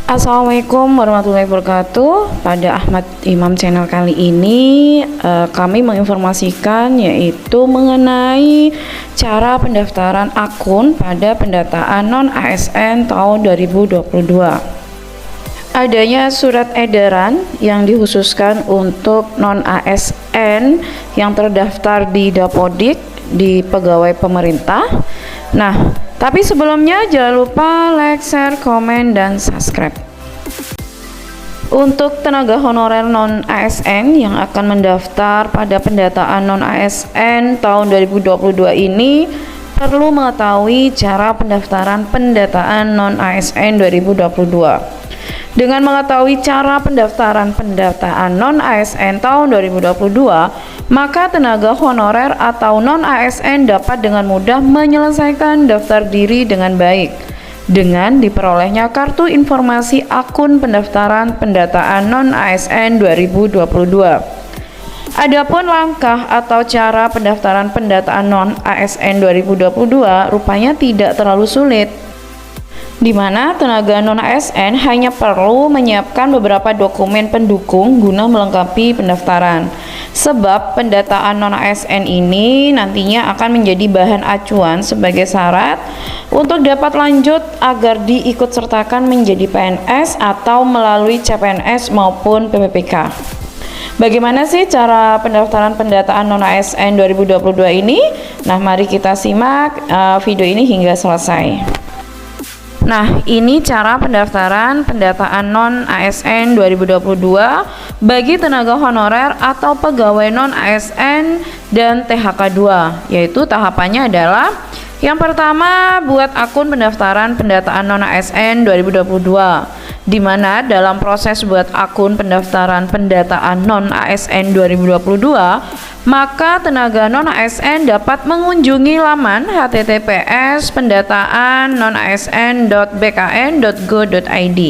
Assalamualaikum warahmatullahi wabarakatuh. Pada Ahmad Imam Channel kali ini kami menginformasikan yaitu mengenai cara pendaftaran akun pada pendataan non-ASN tahun 2022. Adanya surat edaran yang dikhususkan untuk non-ASN yang terdaftar di Dapodik di pegawai pemerintah. Nah, tapi sebelumnya jangan lupa like, share, komen, dan subscribe. Untuk tenaga honorer non-ASN yang akan mendaftar pada pendataan non-ASN tahun 2022 ini perlu mengetahui cara pendaftaran pendataan non-ASN 2022. Dengan mengetahui cara pendaftaran pendataan non-ASN tahun 2022, maka tenaga honorer atau non-ASN dapat dengan mudah menyelesaikan daftar diri dengan baik dengan diperolehnya kartu informasi akun pendaftaran pendataan non-ASN 2022. Adapun langkah atau cara pendaftaran pendataan non-ASN 2022 rupanya tidak terlalu sulit, di mana tenaga non-ASN hanya perlu menyiapkan beberapa dokumen pendukung guna melengkapi pendaftaran. Sebab pendataan non-ASN ini nantinya akan menjadi bahan acuan sebagai syarat untuk dapat lanjut agar diikutsertakan menjadi PNS atau melalui CPNS maupun PPPK. Bagaimana sih cara pendaftaran pendataan non-ASN 2022 ini? Nah, mari kita simak video ini hingga selesai. Nah, ini cara pendaftaran pendataan non-ASN 2022 bagi tenaga honorer atau pegawai non-ASN dan THK 2, yaitu tahapannya adalah yang pertama, buat akun pendaftaran pendataan non-ASN 2022, di mana dalam proses buat akun pendaftaran pendataan non-ASN 2022, maka tenaga non-ASN dapat mengunjungi laman https pendataan-non-asn.bkn.go.id.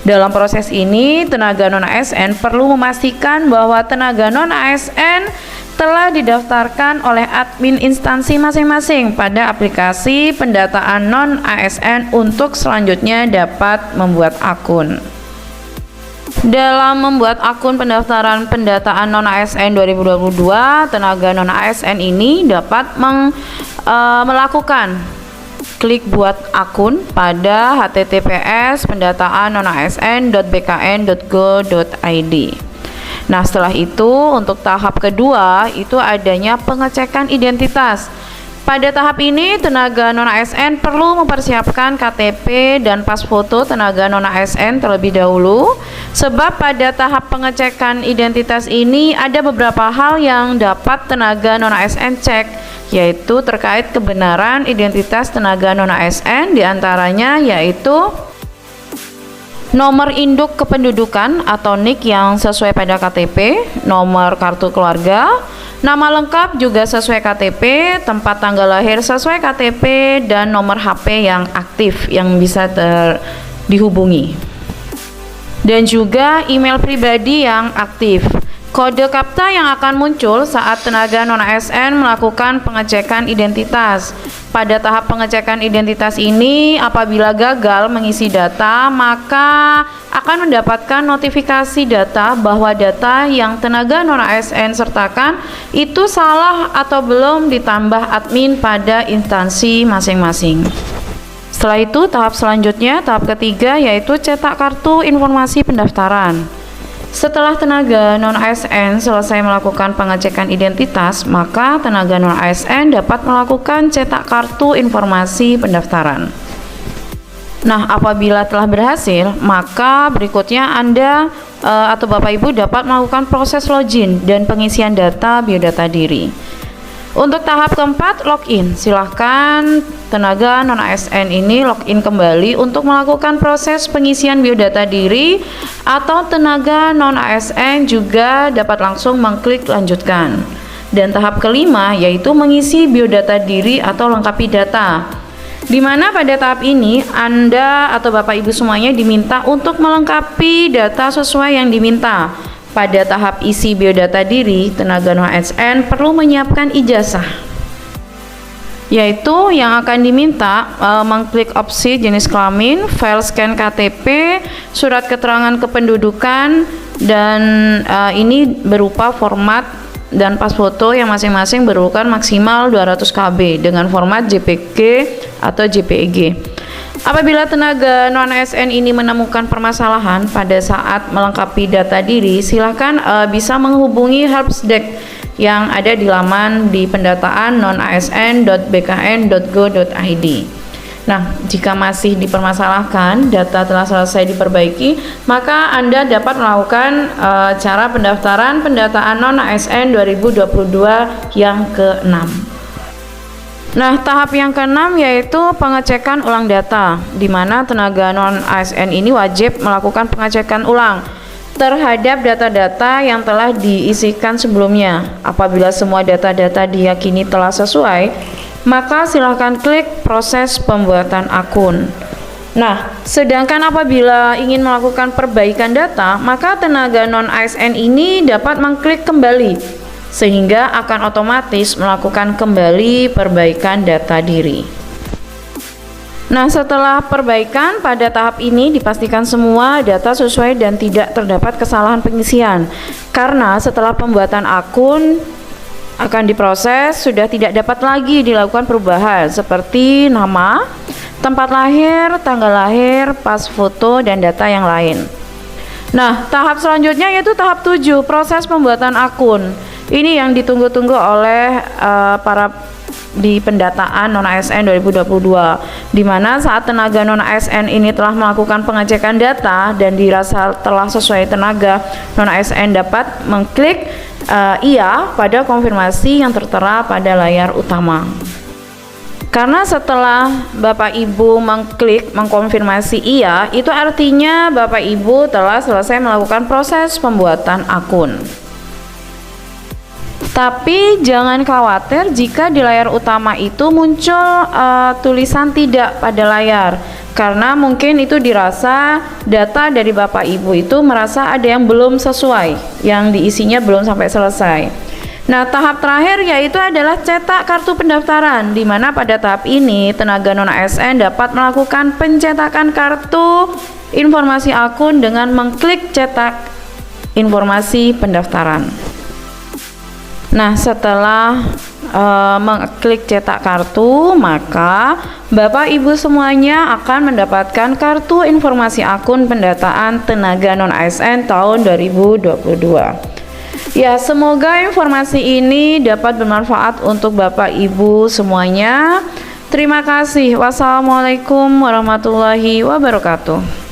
Dalam proses ini, tenaga non-ASN perlu memastikan bahwa tenaga non-ASN telah didaftarkan oleh admin instansi masing-masing pada aplikasi pendataan non-ASN untuk selanjutnya dapat membuat akun. Dalam membuat akun pendaftaran pendataan non-ASN 2022, tenaga non-ASN ini dapat melakukan klik buat akun pada https pendataan-non-asn.bkn.go.id. Nah, setelah itu untuk tahap kedua itu adanya pengecekan identitas. Pada tahap ini, tenaga non-ASN perlu mempersiapkan KTP dan pas foto tenaga non-ASN terlebih dahulu, sebab pada tahap pengecekan identitas ini ada beberapa hal yang dapat tenaga non-ASN cek, yaitu terkait kebenaran identitas tenaga non-ASN, diantaranya yaitu nomor induk kependudukan atau NIK yang sesuai pada KTP, nomor kartu keluarga, nama lengkap juga sesuai KTP, tempat tanggal lahir sesuai KTP, dan nomor HP yang aktif yang bisa dihubungi. Dan juga email pribadi yang aktif. Kode KAPTA yang akan muncul saat tenaga non-ASN melakukan pengecekan identitas. Pada tahap pengecekan identitas ini, apabila gagal mengisi data, maka akan mendapatkan notifikasi data bahwa data yang tenaga non-ASN sertakan itu salah atau belum ditambah admin pada instansi masing-masing. Setelah itu, tahap selanjutnya, tahap ketiga, yaitu cetak kartu informasi pendaftaran. Setelah tenaga non-ASN selesai melakukan pengecekan identitas, maka tenaga non-ASN dapat melakukan cetak kartu informasi pendaftaran. Nah, apabila telah berhasil, maka berikutnya Anda atau Bapak Ibu dapat melakukan proses login dan pengisian data biodata diri. Untuk tahap keempat, login. Silahkan tenaga non-ASN ini login kembali untuk melakukan proses pengisian biodata diri, atau tenaga non-ASN juga dapat langsung mengklik lanjutkan. Dan tahap kelima yaitu mengisi biodata diri atau lengkapi data, di mana pada tahap ini Anda atau Bapak Ibu semuanya diminta untuk melengkapi data sesuai yang diminta. Pada tahap isi biodata diri, tenaga non-ASN perlu menyiapkan ijazah. yaitu yang akan diminta mengklik opsi jenis kelamin, file scan KTP, surat keterangan kependudukan, dan ini berupa format dan pas foto yang masing-masing berukuran maksimal 200 KB dengan format JPG atau JPEG. Apabila tenaga non-ASN ini menemukan permasalahan pada saat melengkapi data diri, silakan bisa menghubungi helpdesk yang ada di laman di pendataan nonasn.bkn.go.id. Nah, jika masih dipermasalahkan, data telah selesai diperbaiki, maka Anda dapat melakukan cara pendaftaran pendataan non-ASN 2022 yang ke-6. Nah, tahap yang ke-6 yaitu pengecekan ulang data, di mana tenaga non-ASN ini wajib melakukan pengecekan ulang terhadap data-data yang telah diisikan sebelumnya. Apabila semua data-data diyakini telah sesuai, maka silakan klik proses pembuatan akun. Nah, sedangkan apabila ingin melakukan perbaikan data, maka tenaga non-ASN ini dapat mengklik kembali sehingga akan otomatis melakukan kembali perbaikan data diri. Nah, setelah perbaikan pada tahap ini dipastikan semua data sesuai dan tidak terdapat kesalahan pengisian. Karena setelah pembuatan akun akan diproses, sudah tidak dapat lagi dilakukan perubahan seperti nama, tempat lahir, tanggal lahir, pas foto, dan data yang lain. Nah, tahap selanjutnya yaitu tahap 7, proses pembuatan akun. Ini yang ditunggu-tunggu oleh para di pendataan non-ASN 2022, di mana saat tenaga non-ASN ini telah melakukan pengecekan data dan dirasa telah sesuai tenaga, non-ASN dapat mengklik iya pada konfirmasi yang tertera pada layar utama. Karena setelah Bapak Ibu mengklik mengkonfirmasi iya, itu artinya Bapak Ibu telah selesai melakukan proses pembuatan akun. Tapi jangan khawatir jika di layar utama itu muncul tulisan tidak pada layar, karena mungkin itu dirasa data dari Bapak Ibu itu merasa ada yang belum sesuai, yang diisinya belum sampai selesai. Nah, tahap terakhir yaitu adalah cetak kartu pendaftaran, di mana pada tahap ini tenaga non-ASN dapat melakukan pencetakan kartu informasi akun dengan mengklik cetak informasi pendaftaran. Nah, setelah mengklik cetak kartu, maka Bapak Ibu semuanya akan mendapatkan kartu informasi akun pendataan tenaga non-ASN tahun 2022. Ya, semoga informasi ini dapat bermanfaat untuk Bapak Ibu semuanya. Terima kasih. Wassalamualaikum warahmatullahi wabarakatuh.